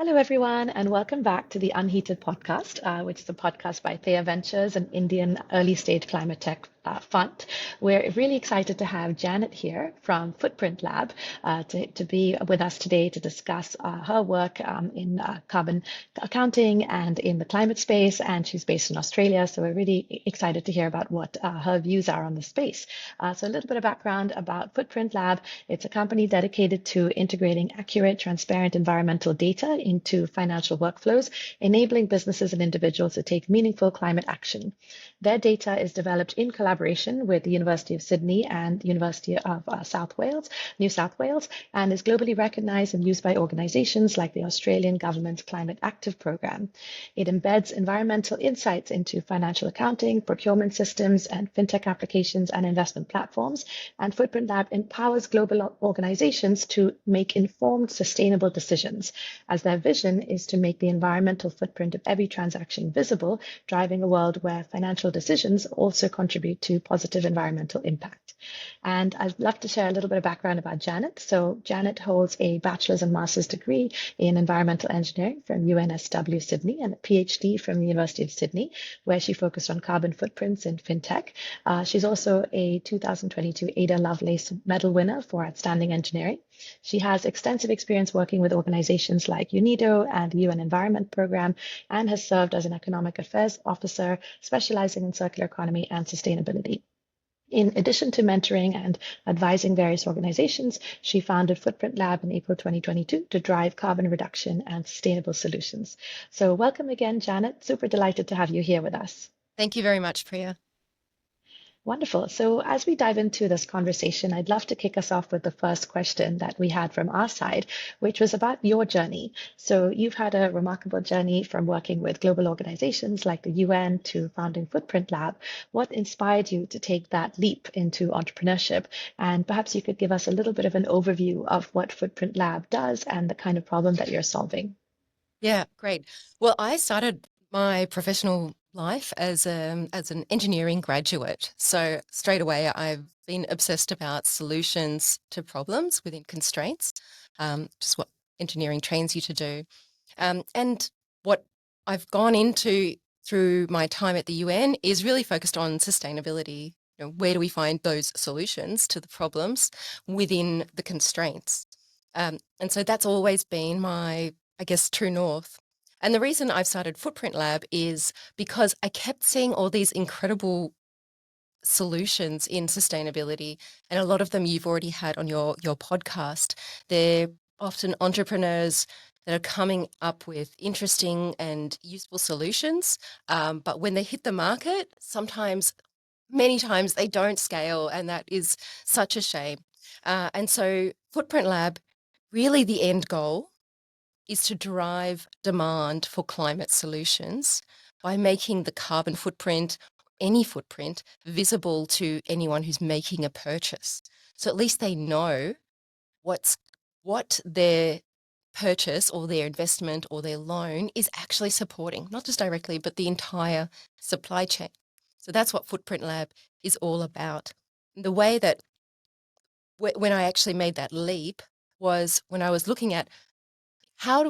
Hello, everyone, and welcome back to the Unheated podcast, which is a podcast by Thea Ventures, an Indian early stage climate tech fund. We're really excited to have Janet here from FootprintLab to be with us today to discuss her work in carbon accounting and in the climate space. And she's based in Australia, so we're really excited to hear about what her views are on the space. So a little bit of background about FootprintLab. It's a company dedicated to integrating accurate, transparent environmental data into financial workflows, enabling businesses and individuals to take meaningful climate action. Their data is developed in collaboration with the University of Sydney and University of New South Wales, and is globally recognized and used by organizations like the Australian Government's Climate Active Program. It embeds environmental insights into financial accounting, procurement systems, and fintech applications and investment platforms. And Footprint Lab empowers global organizations to make informed, sustainable decisions, as their vision is to make the environmental footprint of every transaction visible, driving a world where financial decisions also contribute to positive environmental impact. And I'd love to share a little bit of background about Janet. So Janet holds a Bachelors and Masters degree in environmental engineering from UNSW Sydney and a PhD from the University of Sydney, where she focused on carbon footprints in fintech. She's also a 2022 Ada Lovelace Medal winner for outstanding engineering. She has extensive experience working with organizations like UNIDO and the UN Environment Program, and has served as an economic affairs officer specializing in circular economy and sustainability. In addition to mentoring and advising various organizations, she founded Footprint Lab in April 2022 to drive carbon reduction and sustainable solutions. So welcome again, Janet. Super delighted to have you here with us. Thank you very much, Priya. Wonderful. So as we dive into this conversation, I'd love to kick us off with the first question that we had from our side, which was about your journey. So you've had a remarkable journey from working with global organizations like the UN to founding Footprint Lab. What inspired you to take that leap into entrepreneurship? And perhaps you could give us a little bit of an overview of what Footprint Lab does and the kind of problem that you're solving. Yeah, great. Well, I started my professional life as an engineering graduate. So straight away, I've been obsessed about solutions to problems within constraints, just what engineering trains you to do. And what I've gone into through my time at the UN is really focused on sustainability. Where do we find those solutions to the problems within the constraints? And so that's always been my, I guess, true north. And the reason I've started Footprint Lab is because I kept seeing all these incredible solutions in sustainability, and a lot of them you've already had on your podcast. They're often entrepreneurs that are coming up with interesting and useful solutions, but when they hit the market, many times they don't scale, and that is such a shame. And so Footprint Lab, really the end goal is to drive demand for climate solutions by making the carbon footprint, any footprint, visible to anyone who's making a purchase. So at least they know what their purchase or their investment or their loan is actually supporting, not just directly, but the entire supply chain. So that's what Footprint Lab is all about. The way that when I actually made that leap was when I was looking at how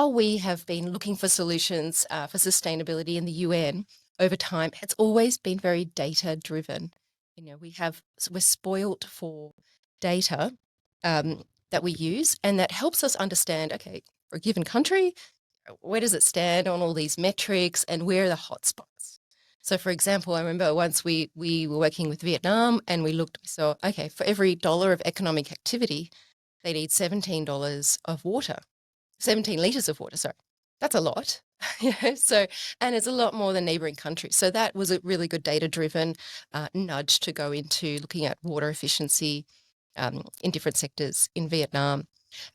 we have been looking for solutions for sustainability in the UN over time. It's always been very data driven. We're spoilt for data that we use, and that helps us understand, okay, for a given country, where does it stand on all these metrics and where are the hotspots? So for example, I remember once we were working with Vietnam and we saw, okay, for every dollar of economic activity, they need $17 of water, 17 litres of water, sorry. That's a lot. And it's a lot more than neighbouring countries. So that was a really good data-driven nudge to go into looking at water efficiency in different sectors in Vietnam.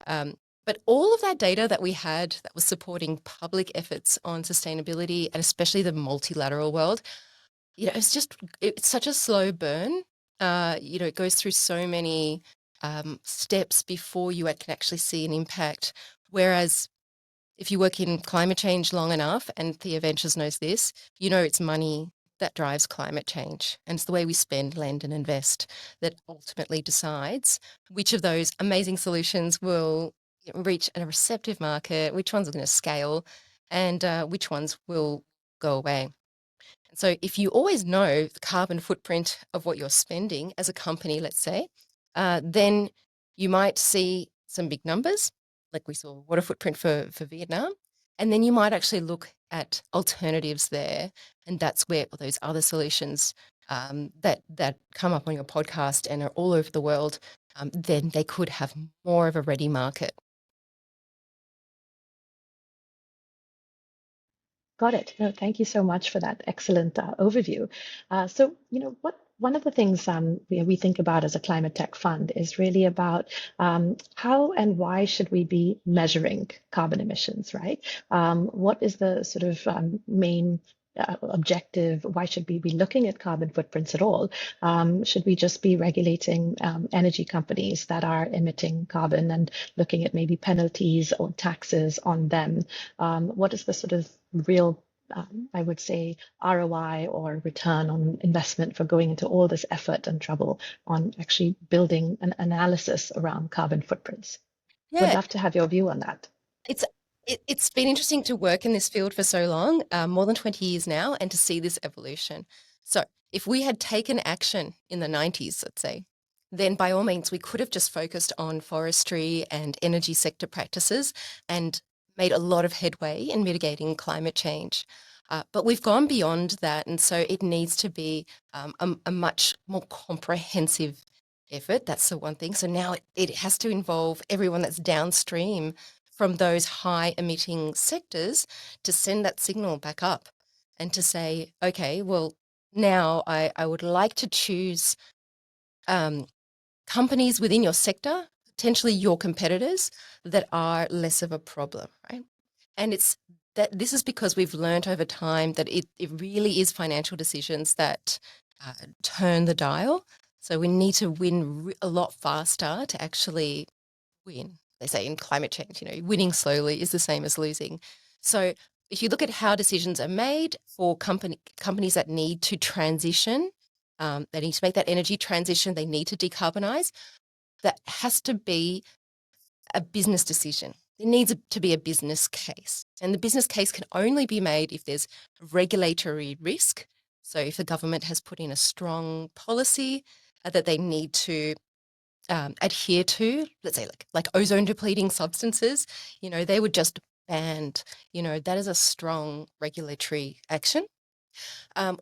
But all of that data that we had that was supporting public efforts on sustainability, and especially the multilateral world, it's such a slow burn. It goes through so many steps before you can actually see an impact. Whereas if you work in climate change long enough, and Thea Ventures knows this, it's money that drives climate change. And it's the way we spend, lend and invest that ultimately decides which of those amazing solutions will reach a receptive market, which ones are going to scale, and which ones will go away. So if you always know the carbon footprint of what you're spending as a company, let's say, then you might see some big numbers, like we saw water footprint for Vietnam, and then you might actually look at alternatives there, and that's where those other solutions that come up on your podcast and are all over the world, then they could have more of a ready market. Got it. No, thank you so much for that excellent overview. So, what one of the things we think about as a climate tech fund is really about how and why should we be measuring carbon emissions, right? What is the sort of main objective? Why should we be looking at carbon footprints at all? Should we just be regulating energy companies that are emitting carbon and looking at maybe penalties or taxes on them? What is the sort of real, I would say, ROI or return on investment for going into all this effort and trouble on actually building an analysis around carbon footprints? Would Yeah, love to have your view on that. it's it's been interesting to work in this field for so long, more than 20 years now, and to see this evolution. So if we had taken action in the 90s, let's say, then by all means, we could have just focused on forestry and energy sector practices and made a lot of headway in mitigating climate change. But we've gone beyond that, and so it needs to be a much more comprehensive effort. That's the one thing. So now it has to involve everyone that's downstream from those high emitting sectors to send that signal back up and to say, okay, well, now I would like to choose companies within your sector, potentially your competitors, that are less of a problem, right? And it's that this is because we've learned over time that it really is financial decisions that turn the dial. So we need to win a lot faster to actually win. They say in climate change, winning slowly is the same as losing. So if you look at how decisions are made for companies that need to transition, they need to make that energy transition, they need to decarbonize, that has to be a business decision. There needs to be a business case. And the business case can only be made if there's regulatory risk. So if the government has put in a strong policy that they need to adhere to, let's say like ozone depleting substances, they would just banned. That is a strong regulatory action.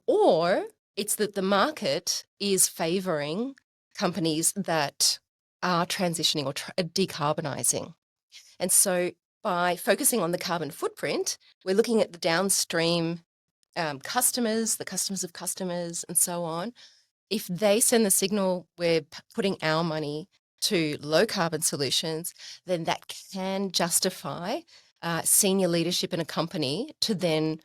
Or it's that the market is favouring companies that are transitioning or decarbonising. And so by focusing on the carbon footprint, we're looking at the downstream customers, the customers of customers, and so on. If they send the signal, we're putting our money to low carbon solutions, then that can justify senior leadership in a company to then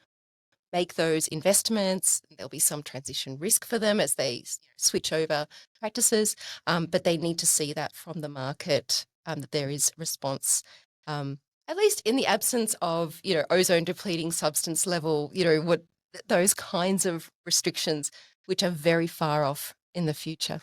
make those investments. There'll be some transition risk for them as they switch over practices, but they need to see that from the market, that there is response, at least in the absence of, ozone depleting substance level, what those kinds of restrictions, which are very far off in the future.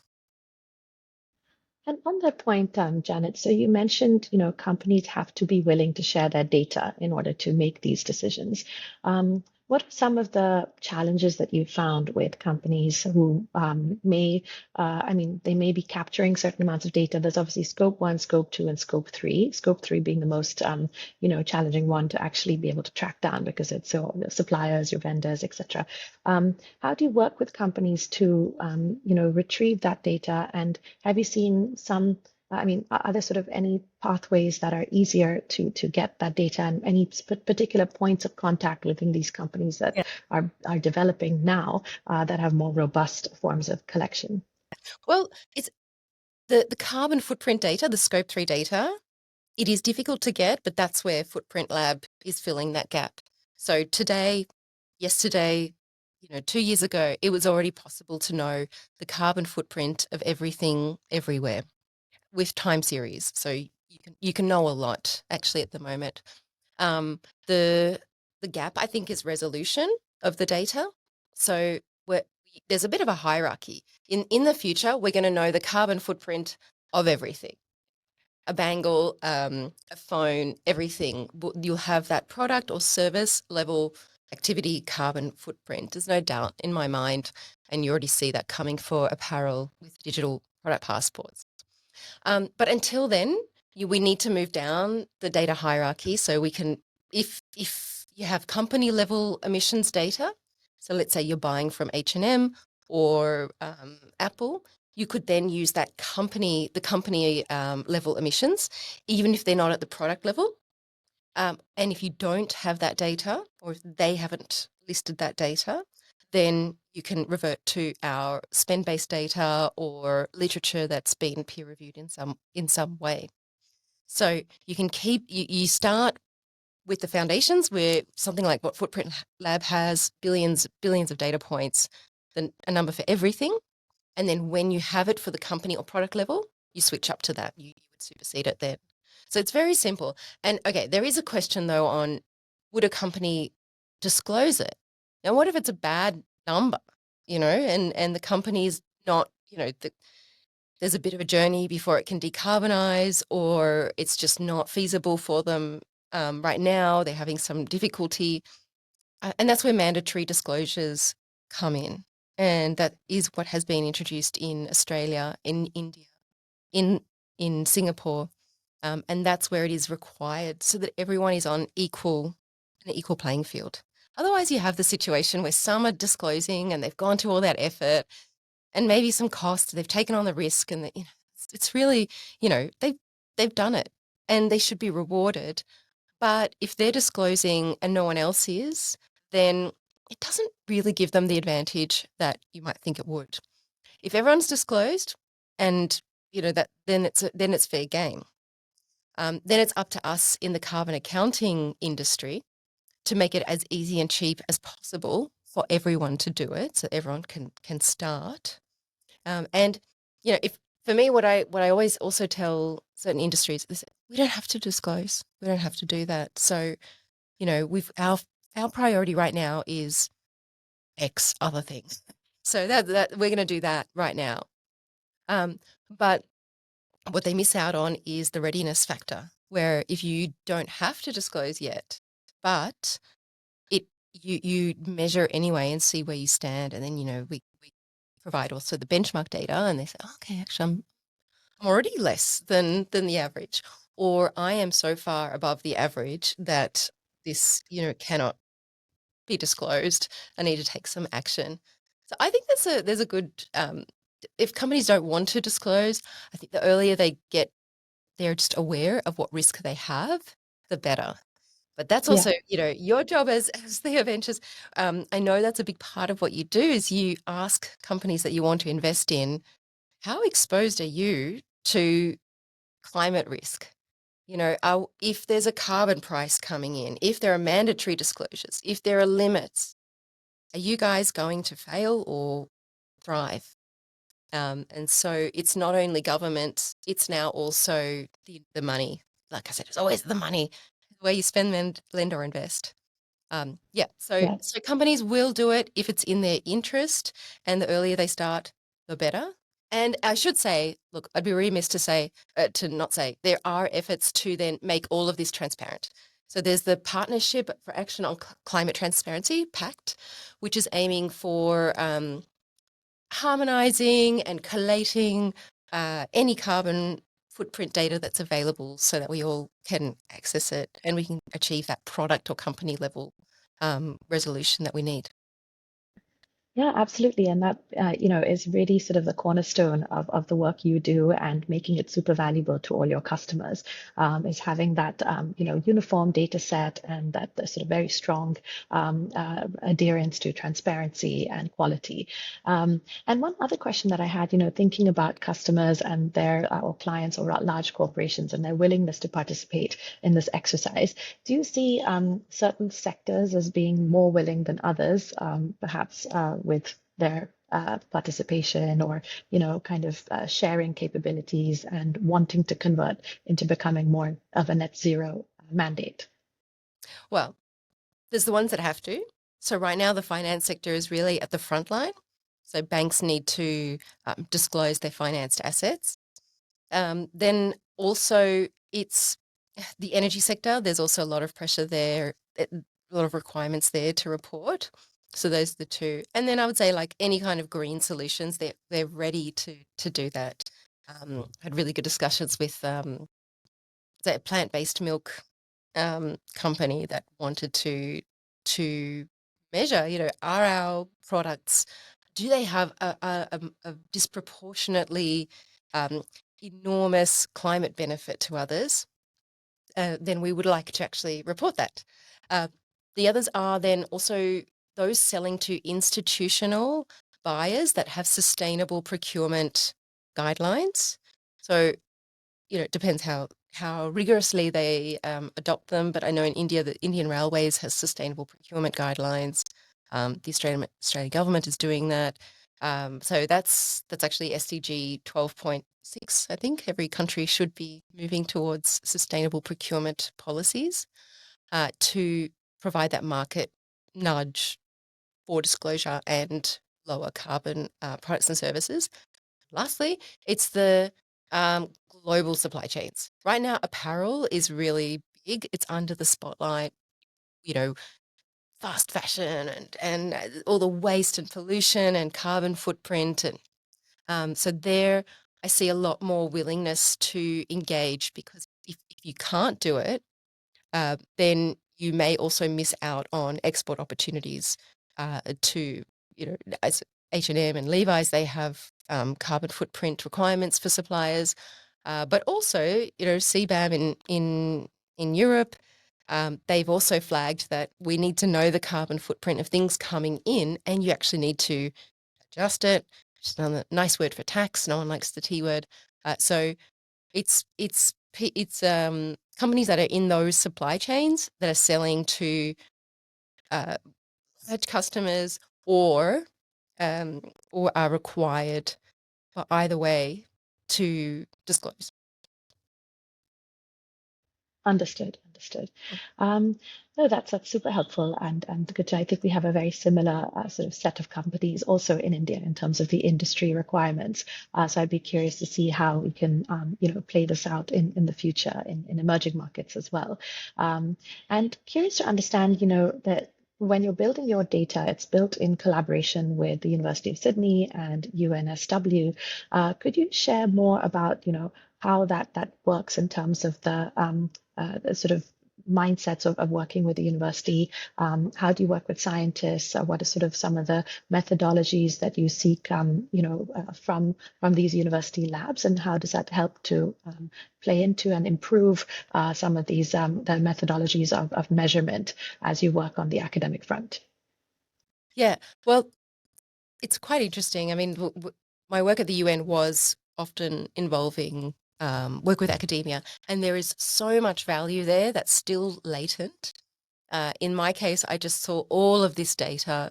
And on that point, Janet, so you mentioned, companies have to be willing to share their data in order to make these decisions. What are some of the challenges that you found with companies who they may be capturing certain amounts of data? There's obviously scope one, scope two, and scope three. Scope three being the most, challenging one to actually be able to track down because it's your suppliers, your vendors, etc. How do you work with companies to, retrieve that data? And have you seen some, are there sort of any pathways that are easier to get that data and any particular points of contact within these companies that Yeah. are developing now that have more robust forms of collection? Well, it's the carbon footprint data, the scope 3 data, it is difficult to get, but that's where FootprintLab is filling that gap. So today, yesterday, 2 years ago, it was already possible to know the carbon footprint of everything everywhere with time series. So you can know a lot actually at the moment. Um, the the gap I think is resolution of the data. So there's a bit of a hierarchy. In the future, we're going to know the carbon footprint of everything. a bangle, a phone, everything. You'll have that product or service level activity carbon footprint. There's no doubt in my mind, and you already see that coming for apparel with digital product passports. But until then, we need to move down the data hierarchy so we can, if you have company level emissions data, so let's say you're buying from H&M or Apple, you could then use the company level emissions, even if they're not at the product level. And if you don't have that data, or if they haven't listed that data, then you can revert to our spend-based data or literature that's been peer-reviewed in some way. So you can you start with the foundations, where something like what Footprint Lab has, billions of data points, then a number for everything. And then when you have it for the company or product level, you switch up to that. You would supersede it then. So it's very simple. And okay, there is a question though on, would a company disclose it? Now, what if it's a bad number, and the company's not, there's a bit of a journey before it can decarbonize, or it's just not feasible for them right now. They're having some difficulty. And that's where mandatory disclosures come in. And that is what has been introduced in Australia, in India, in Singapore. And that's where it is required so that everyone is on an equal playing field. Otherwise, you have the situation where some are disclosing and they've gone to all that effort and maybe some cost, they've taken on the risk, and it's really, they've done it and they should be rewarded. But if they're disclosing and no one else is, then it doesn't really give them the advantage that you might think it would. If everyone's disclosed and, then it's fair game. Then it's up to us in the carbon accounting industry to make it as easy and cheap as possible for everyone to do it, so everyone can start. And if for me, what I always also tell certain industries is we don't have to disclose, we don't have to do that. So our priority right now is X other things. So that we're going to do that right now. But what they miss out on is the readiness factor, where if you don't have to disclose yet, but you measure anyway and see where you stand, and then we provide also the benchmark data, and they say, oh, okay, actually I'm already less than the average, or I am so far above the average that this cannot be disclosed. I need to take some action. So I think there's a good if companies don't want to disclose, I think the earlier they're just aware of what risk they have, the better. But that's Yeah. also, your job as Theo Ventures. I know that's a big part of what you do is you ask companies that you want to invest in, how exposed are you to climate risk? If there's a carbon price coming in, if there are mandatory disclosures, if there are limits, are you guys going to fail or thrive? And so it's not only government, it's now also the money. Like I said, it's always the money, where you spend, lend or invest. So Yeah. companies will do it if it's in their interest, and the earlier they start, the better. And I should say, look, I'd be remiss to not say there are efforts to then make all of this transparent. So there's the Partnership for Action on Climate Transparency, PACT, which is aiming for harmonizing and collating any carbon footprint data that's available so that we all can access it and we can achieve that product or company level resolution that we need. Yeah, absolutely. And that, is really sort of the cornerstone of the work you do and making it super valuable to all your customers, is having that, uniform data set and that the sort of very strong adherence to transparency and quality. And one other question that I had, thinking about customers and their or clients or large corporations and their willingness to participate in this exercise, do you see certain sectors as being more willing than others, perhaps with their participation or, kind of sharing capabilities and wanting to convert into becoming more of a net zero mandate? Well, there's the ones that have to. So right now, the finance sector is really at the front line. So banks need to disclose their financed assets. Then also it's the energy sector. There's also a lot of pressure there, a lot of requirements there to report. So those are the two. And then I would say like any kind of green solutions, they're ready to do that. Had really good discussions with a plant-based milk company that wanted to measure, are our products, do they have a disproportionately enormous climate benefit to others? Then we would like to actually report that. Uh, the others are then also those selling to institutional buyers that have sustainable procurement guidelines. So, it depends how rigorously they adopt them. But I know in India, the Indian Railways has sustainable procurement guidelines. The Australian government is doing that. So that's actually SDG 12.6. I think every country should be moving towards sustainable procurement policies to provide that market nudge for disclosure and lower carbon products and services. Lastly, it's the global supply chains. Right now, apparel is really big. It's under the spotlight, you know, fast fashion and all the waste and pollution and carbon footprint. And so there, I see a lot more willingness to engage, because if you can't do it, then you may also miss out on export opportunities to, as H&M and Levi's, they have carbon footprint requirements for suppliers, but also, CBAM in Europe, they've also flagged that we need to know the carbon footprint of things coming in, and you actually need to adjust it. Just another nice word for tax. No one likes the T word. So it's companies that are in those supply chains that are selling to large customers, or are required for either way to disclose. Understood. Understood. No, that's super helpful and good. I think we have a very similar sort of set of companies also in India in terms of the industry requirements. So I'd be curious to see how we can, play this out in the future in emerging markets as well. And curious to understand, that when you're building your data, it's built in collaboration with the University of Sydney and UNSW. Could you share more about, how that works in terms of the sort of mindsets of working with the university? How do you work with scientists? What are sort of some of the methodologies that you seek, from these university labs, and how does that help to play into and improve some of these the methodologies of measurement as you work on the academic front? Yeah, well, it's quite interesting. I mean, my work at the UN was often involving work with academia, and there is so much value there that's still latent. In my case, I just saw all of this data,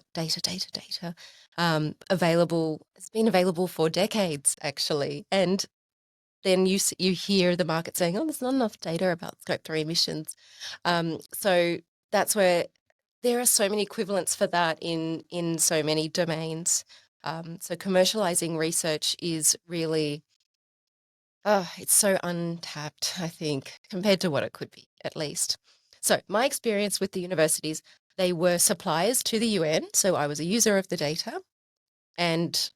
available. It's been available for decades, actually. And then you hear the market saying, "Oh, there's not enough data about Scope 3 emissions." So that's where there are so many equivalents for that in so many domains. So commercializing research is really, it's so untapped, I think, compared to what it could be, at least. So my experience with the universities, they were suppliers to the UN. So I was a user of the data. And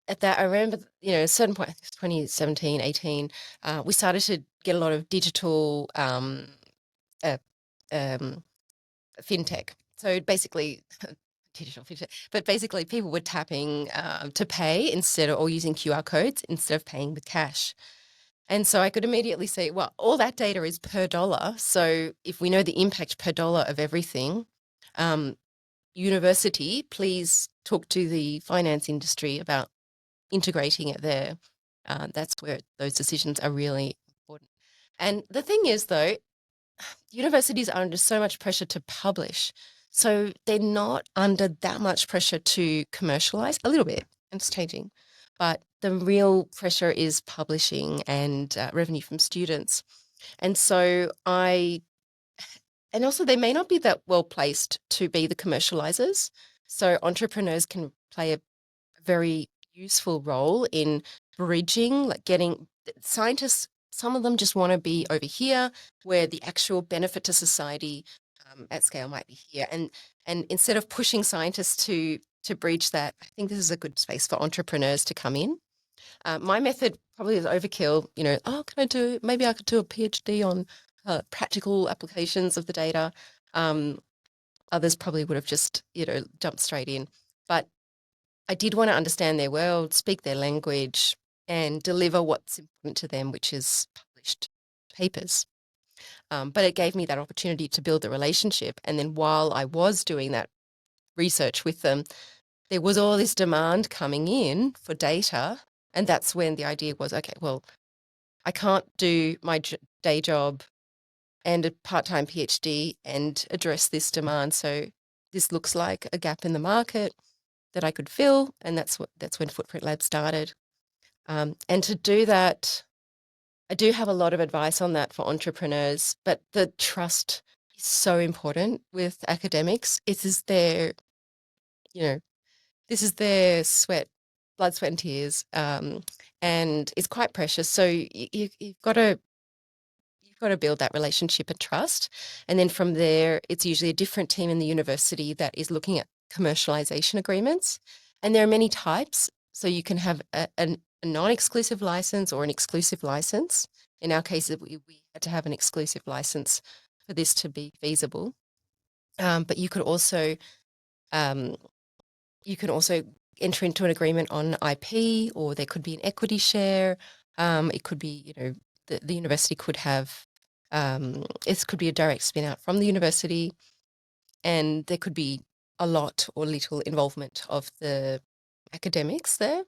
at that, I remember, at a certain point, I think it was 2017, 18, we started to get a lot of digital uh, um, fintech. So basically, digital fintech, but basically people were tapping to pay or using QR codes instead of paying with cash. And so I could immediately see, well, all that data is per dollar. So if we know the impact per dollar of everything, university, please talk to the finance industry about integrating it there. That's where those decisions are really important. And the thing is, though, universities are under so much pressure to publish. So they're not under that much pressure to commercialize, a little bit, and it's changing. But the real pressure is publishing and revenue from students. And so and also they may not be that well placed to be the commercializers. So entrepreneurs can play a very useful role in bridging, like getting scientists some of them just want to be over here where the actual benefit to society at scale might be here. And instead of pushing scientists to breach that, I think this is a good space for entrepreneurs to come in. My method probably is overkill. Maybe I could do a PhD on practical applications of the data. Others probably would have just, jumped straight in. But I did want to understand their world, speak their language, and deliver what's important to them, which is published papers. But it gave me that opportunity to build a relationship. And then while I was doing that research with them, there was all this demand coming in for data. And that's when the idea was, okay, well, I can't do my day job and a part-time PhD and address this demand. So this looks like a gap in the market that I could fill. And that's when FootprintLab started. And to do that, I do have a lot of advice on that for entrepreneurs, but the trust is so important with academics. It is their, this is their blood, sweat, and tears, and it's quite precious. So you've got to build that relationship and trust, and then from there, it's usually a different team in the university that is looking at commercialization agreements, and there are many types. So you can have a non-exclusive license or an exclusive license. In our case, we had to have an exclusive license for this to be feasible. But you could also enter into an agreement on IP, or there could be an equity share. It could be, the university could have, it could be a direct spin out from the university, and there could be a lot or little involvement of the academics there.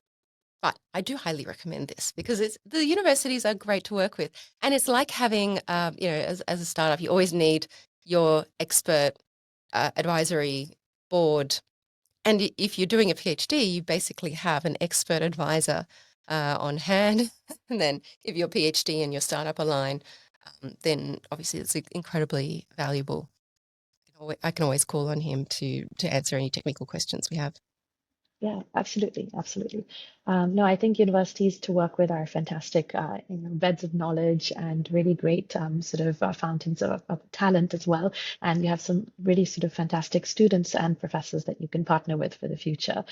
But I do highly recommend this because the universities are great to work with. And it's like having, as a startup, you always need your expert advisory board. And if you're doing a PhD, you basically have an expert advisor on hand. And then if your PhD and your startup align, then obviously it's incredibly valuable. I can always call on him to answer any technical questions we have. Yeah, absolutely, absolutely. No, I think universities to work with are fantastic, beds of knowledge and really great fountains of talent as well. And you have some really sort of fantastic students and professors that you can partner with for the future.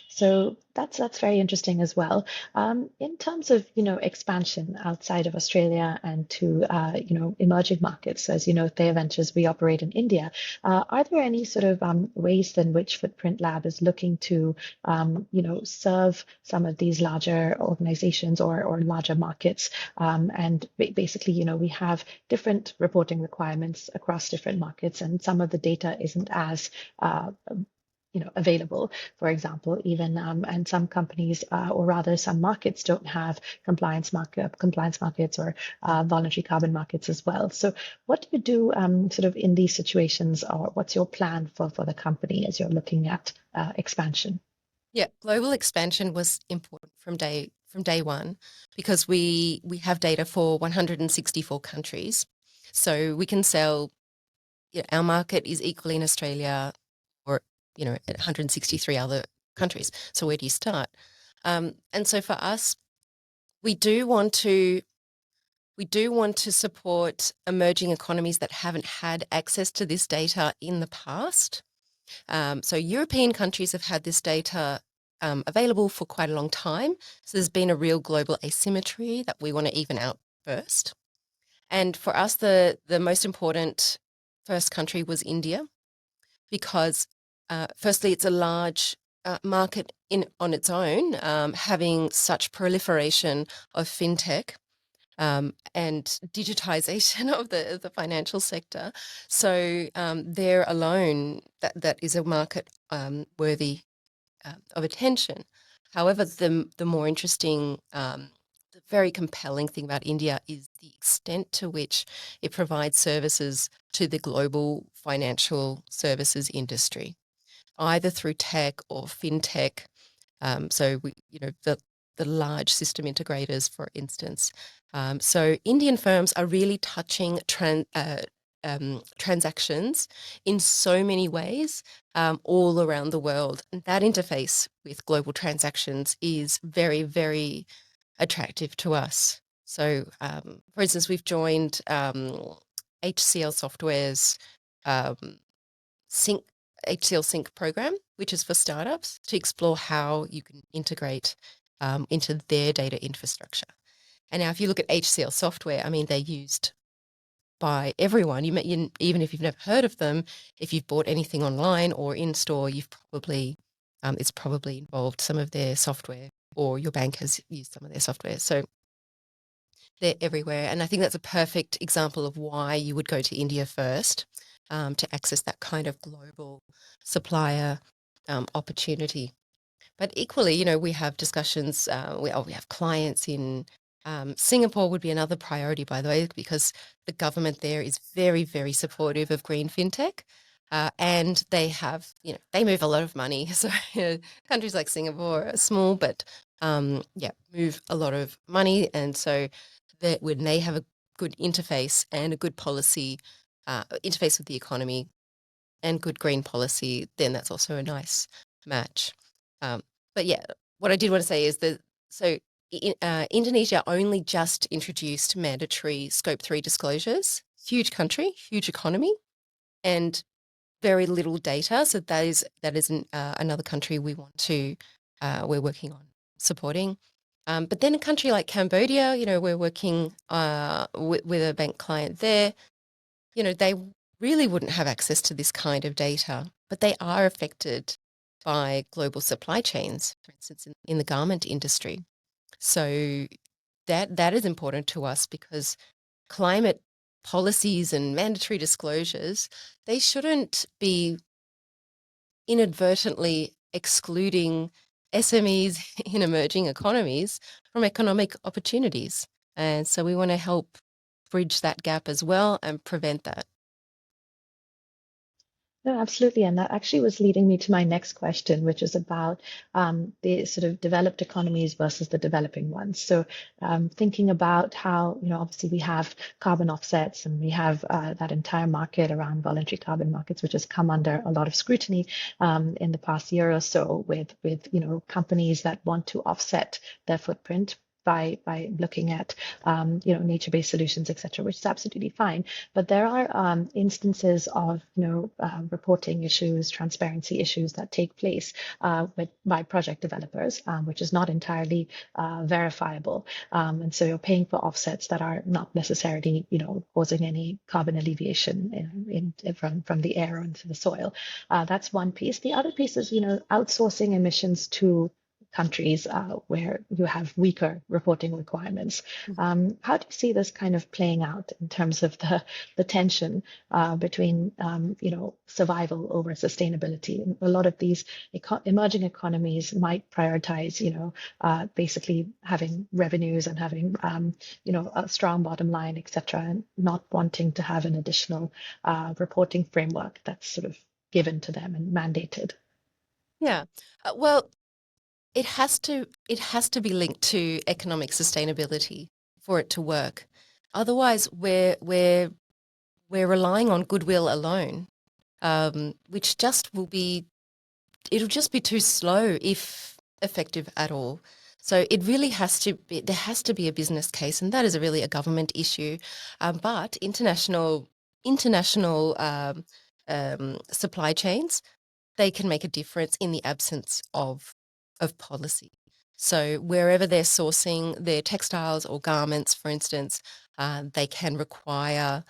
So that's very interesting as well. In terms of expansion outside of Australia and to emerging markets, as you know, Thea Ventures, we operate in India. Are there any sort of ways in which FootprintLab is looking to serve some of these larger organizations or larger markets? And basically, we have different reporting requirements across different markets, and some of the data isn't as available, for example, even and some companies or rather some markets don't have compliance markets or voluntary carbon markets as well. So what do you do sort of in these situations, or what's your plan for the company as you're looking at expansion? Yeah, global expansion was important from day one because we have data for 164 countries. So we can sell, our market is equally in Australia or, at 163 other countries. So where do you start? And so for us, we do want to support emerging economies that haven't had access to this data in the past. So European countries have had this data available for quite a long time. So there's been a real global asymmetry that we want to even out first. And for us, the most important first country was India because firstly, it's a large market on its own, having such proliferation of fintech and digitization of the financial sector. So there alone, that is a market worthy of attention. However, the more interesting, the very compelling thing about India is the extent to which it provides services to the global financial services industry, either through tech or fintech. So the large system integrators, for instance. So Indian firms are really touching transactions in so many ways all around the world. And that interface with global transactions is very, very attractive to us. So, for instance, we've joined HCL Software's um, Sync HCL Sync program, which is for startups to explore how you can integrate into their data infrastructure. And now, if you look at HCL Software, I mean, they're used by everyone. Even if you've never heard of them, if you've bought anything online or in store, you've probably it's probably involved some of their software, or your bank has used some of their software. So they're everywhere, and I think that's a perfect example of why you would go to India first to access that kind of global supplier opportunity. But equally, we have discussions, we have clients in Singapore would be another priority, by the way, because the government there is very, very supportive of green fintech. And they have, they move a lot of money. So countries like Singapore are small, but move a lot of money. And so that when they have a good interface and a good policy interface with the economy and good green policy, then that's also a nice match. But yeah, what I did want to say is that Indonesia only just introduced mandatory Scope 3 disclosures. Huge country, huge economy, and very little data. So that is another country we're working on supporting. But then a country like Cambodia, we're working with a bank client there. They really wouldn't have access to this kind of data, but they are affected by global supply chains, for instance, in the garment industry. So that is important to us because climate policies and mandatory disclosures, they shouldn't be inadvertently excluding SMEs in emerging economies from economic opportunities. And so we want to help bridge that gap as well and prevent that. No, absolutely. And that actually was leading me to my next question, which is about the sort of developed economies versus the developing ones. So thinking about how, obviously we have carbon offsets and we have that entire market around voluntary carbon markets, which has come under a lot of scrutiny in the past year or so with companies that want to offset their footprint by looking at nature-based solutions, etc., which is absolutely fine. But there are instances of reporting issues, transparency issues that take place by project developers, which is not entirely verifiable. And so you're paying for offsets that are not necessarily causing any carbon alleviation from the air onto the soil. That's one piece. The other piece is outsourcing emissions to countries where you have weaker reporting requirements. How do you see this kind of playing out in terms of the tension between survival over sustainability? A lot of these emerging economies might prioritize basically having revenues and having a strong bottom line, etc., and not wanting to have an additional reporting framework that's sort of given to them and mandated. Yeah. Well, it has to be linked to economic sustainability for it to work. Otherwise, we're relying on goodwill alone, which it'll just be too slow if effective at all. So it really there has to be a business case, and that is really a government issue. But international supply chains, they can make a difference in the absence of policy. So wherever they're sourcing their textiles or garments, for instance, they can require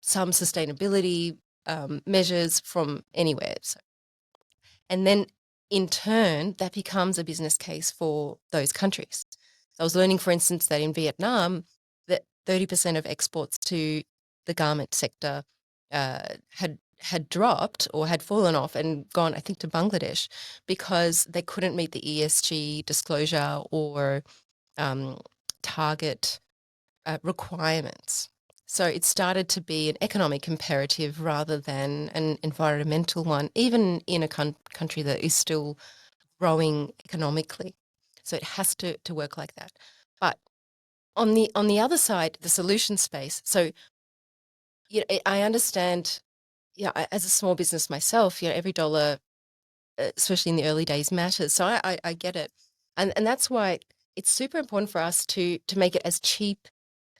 some sustainability measures from anywhere. So, and then in turn, that becomes a business case for those countries. So I was learning, for instance, that in Vietnam, that 30% of exports to the garment sector had dropped or had fallen off and gone, I think, to Bangladesh because they couldn't meet the ESG disclosure or target requirements. So it started to be an economic imperative rather than an environmental one, even in a country that is still growing economically. So it has to work like that. But on the other side, the solution space. So I understand. As a small business myself, every dollar, especially in the early days, matters. So I get it, and that's why it's super important for us to make it as cheap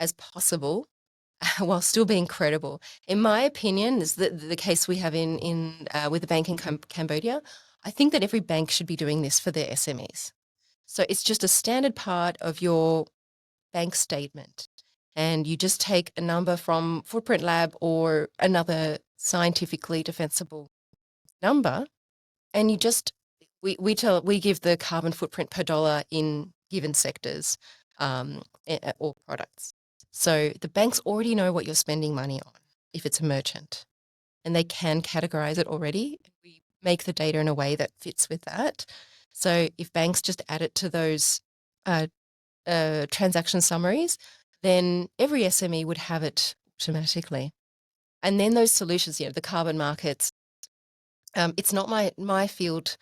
as possible while still being credible. In my opinion, is the case we have in with the bank in Cambodia. I think that every bank should be doing this for their SMEs. So it's just a standard part of your bank statement. And you just take a number from FootprintLab or another scientifically defensible number, and you just we give the carbon footprint per dollar in given sectors or products. So the banks already know what you're spending money on if it's a merchant, and they can categorize it already. We make the data in a way that fits with that. So if banks just add it to those uh, transaction summaries, then every SME would have it automatically. And then those solutions, the carbon markets, it's not my field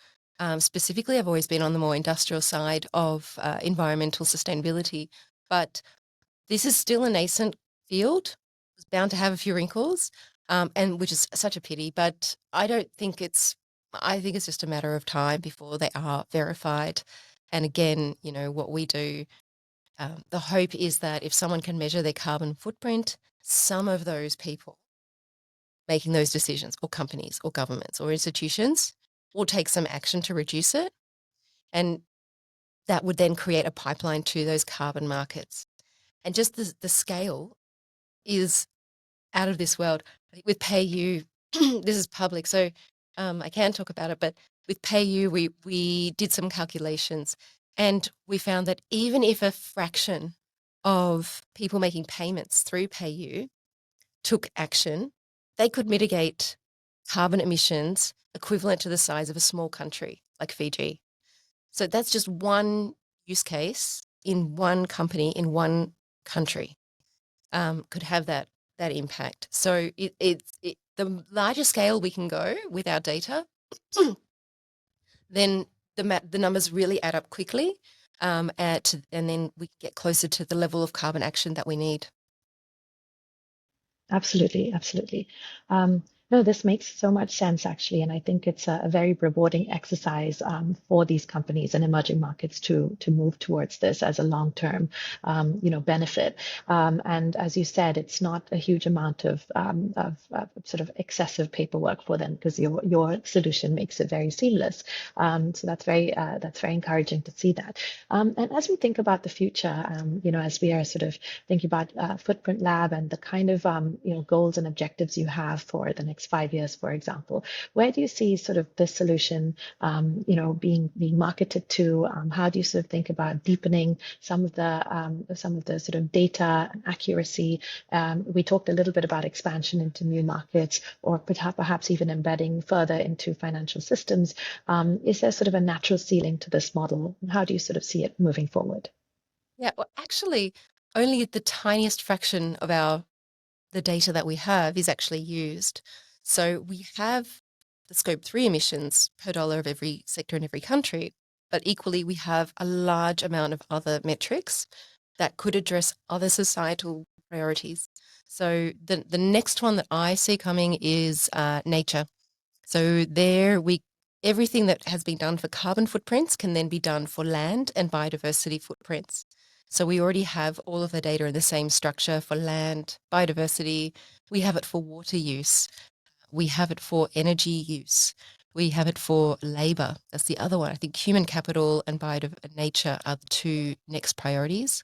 specifically. I've always been on the more industrial side of environmental sustainability, but this is still a nascent field. It's bound to have a few wrinkles, and which is such a pity. But I don't think I think it's just a matter of time before they are verified. And again, what we do. The hope is that if someone can measure their carbon footprint, some of those people making those decisions, or companies or governments or institutions, will take some action to reduce it. And that would then create a pipeline to those carbon markets. And just the scale is out of this world. With PayU, this is public, so I can talk about it, but with PayU, we did some calculations, and we found that even if a fraction of people making payments through PayU took action, they could mitigate carbon emissions equivalent to the size of a small country like Fiji. So that's just one use case in one company in one country could have that impact. So the larger scale we can go with our data, then the numbers really add up quickly, and then we get closer to the level of carbon action that we need. Absolutely, absolutely. No, this makes so much sense actually, and I think it's a very rewarding exercise for these companies and emerging markets to move towards this as a long-term, benefit. And as you said, it's not a huge amount of sort of excessive paperwork for them because your solution makes it very seamless. So that's very encouraging to see that. And as we think about the future, as we are sort of thinking about FootprintLab and the kind of goals and objectives you have for the next 5 years, for example, where do you see sort of this solution, being marketed to? How do you sort of think about deepening some of the sort of data and accuracy? We talked a little bit about expansion into new markets, or perhaps even embedding further into financial systems. Is there sort of a natural ceiling to this model? How do you sort of see it moving forward? Yeah, well, actually, only the tiniest fraction of the data that we have is actually used. So we have the scope 3 emissions per dollar of every sector in every country, but equally we have a large amount of other metrics that could address other societal priorities. So the next one that I see coming is nature. So everything that has been done for carbon footprints can then be done for land and biodiversity footprints. So we already have all of the data in the same structure for land, biodiversity. We have it for water use. We have it for energy use. We have it for labor. That's the other one. I think human capital and nature are the two next priorities.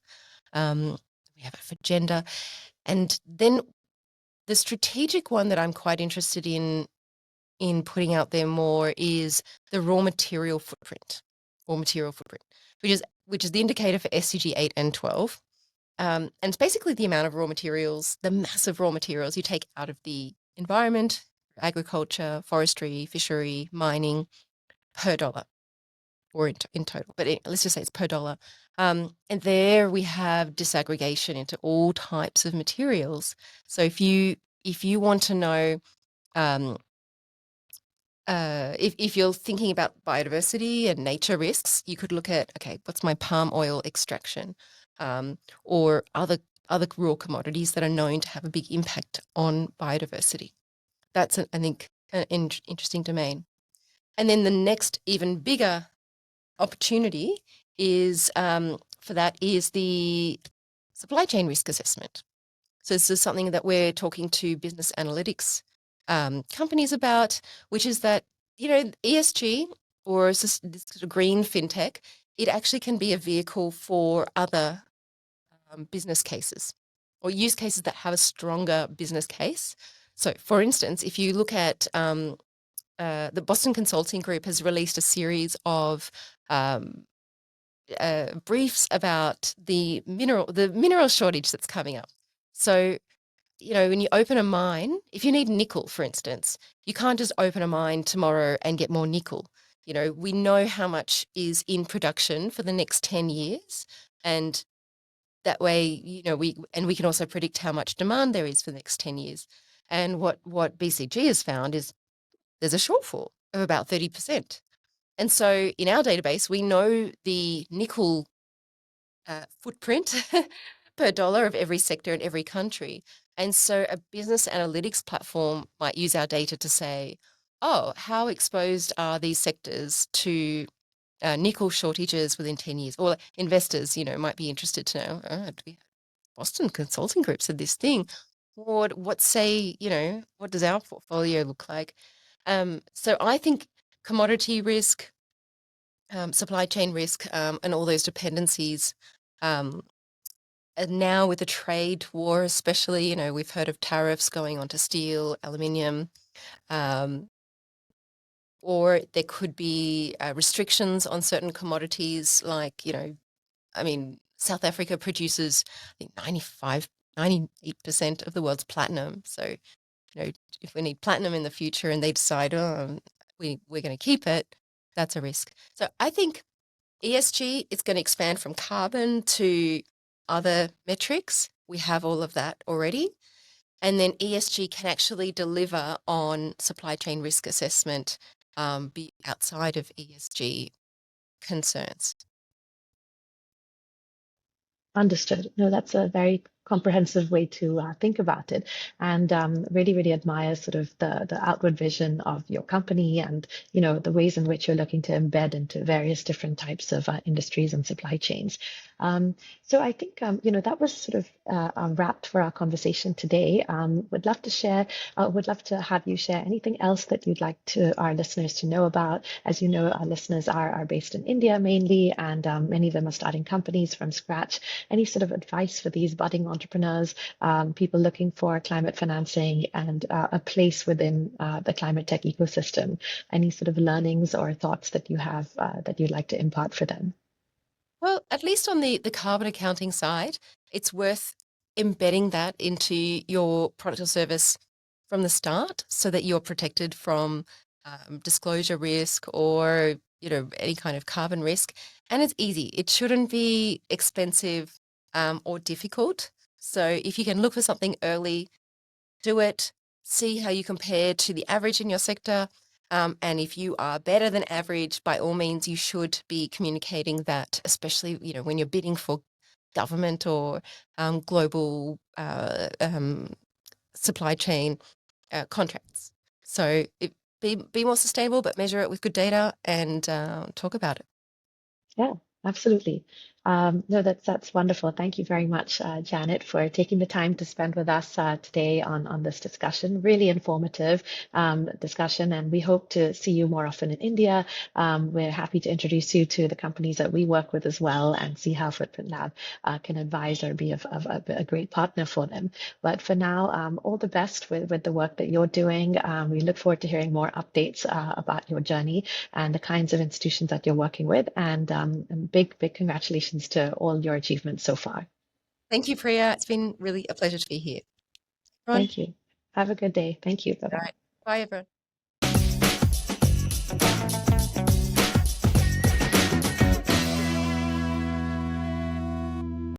We have it for gender. And then the strategic one that I'm quite interested in putting out there more is the raw material footprint, which is the indicator for SDG 8 and 12. And it's basically the amount of raw materials, the massive raw materials you take out of the environment, agriculture, forestry, fishery, mining per dollar, or in total. But let's just say it's per dollar. And there we have disaggregation into all types of materials. So if you want to know, if you're thinking about biodiversity and nature risks, you could look at, okay, what's my palm oil extraction, or other raw commodities that are known to have a big impact on biodiversity. That's, I think, an interesting domain. And then the next even bigger opportunity is for that is the supply chain risk assessment. So this is something that we're talking to business analytics companies about, which is that, ESG or this sort of green fintech, it actually can be a vehicle for other business cases or use cases that have a stronger business case. So, for instance, if you look at the Boston Consulting Group has released a series of briefs about the mineral shortage that's coming up. So, when you open a mine, if you need nickel, for instance, you can't just open a mine tomorrow and get more nickel. We know how much is in production for the next 10 years. And that way, we can also predict how much demand there is for the next 10 years. And what BCG has found is there's a shortfall of about 30%. And so in our database, we know the nickel footprint per dollar of every sector in every country. And so a business analytics platform might use our data to say, oh, how exposed are these sectors to nickel shortages within 10 years? Or investors, might be interested to know, Boston Consulting Group said this thing. What what does our portfolio look like? So I think commodity risk, supply chain risk, and all those dependencies. And now with the trade war, especially, we've heard of tariffs going on to steel, aluminium, or there could be restrictions on certain commodities like, South Africa produces, I think 98% of the world's platinum. So, if we need platinum in the future and they decide, we're going to keep it, that's a risk. So I think ESG is going to expand from carbon to other metrics. We have all of that already. And then ESG can actually deliver on supply chain risk assessment, be outside of ESG concerns. Understood. No, that's a very comprehensive way to think about it, and really, really admire sort of the outward vision of your company, and the ways in which you're looking to embed into various different types of industries and supply chains. So I think that was sort of wrapped for our conversation today. Would love to have you share anything else that you'd like to our listeners to know about. As you know, our listeners are based in India mainly, and many of them are starting companies from scratch. Any sort of advice for these budding entrepreneurs, people looking for climate financing and a place within the climate tech ecosystem? Any sort of learnings or thoughts that you have that you'd like to impart for them? Well, at least on the carbon accounting side, it's worth embedding that into your product or service from the start so that you're protected from disclosure risk or any kind of carbon risk. And it's easy. It shouldn't be expensive or difficult. So if you can look for something early, do it, see how you compare to the average in your sector. And if you are better than average, by all means, you should be communicating that, especially, when you're bidding for government or global supply chain contracts. So be more sustainable, but measure it with good data and talk about it. Yeah, absolutely. No, that's wonderful. Thank you very much, Janet, for taking the time to spend with us today on this discussion. Really informative discussion, and we hope to see you more often in India. We're happy to introduce you to the companies that we work with as well, and see how FootprintLab can advise or be of a great partner for them. But for now, all the best with the work that you're doing. We look forward to hearing more updates about your journey and the kinds of institutions that you're working with. And big congratulations to all your achievements so far. Thank you, Priya. It's been really a pleasure to be here. Everyone. Thank you. Have a good day. Thank you. Bye All bye. right. Bye, everyone.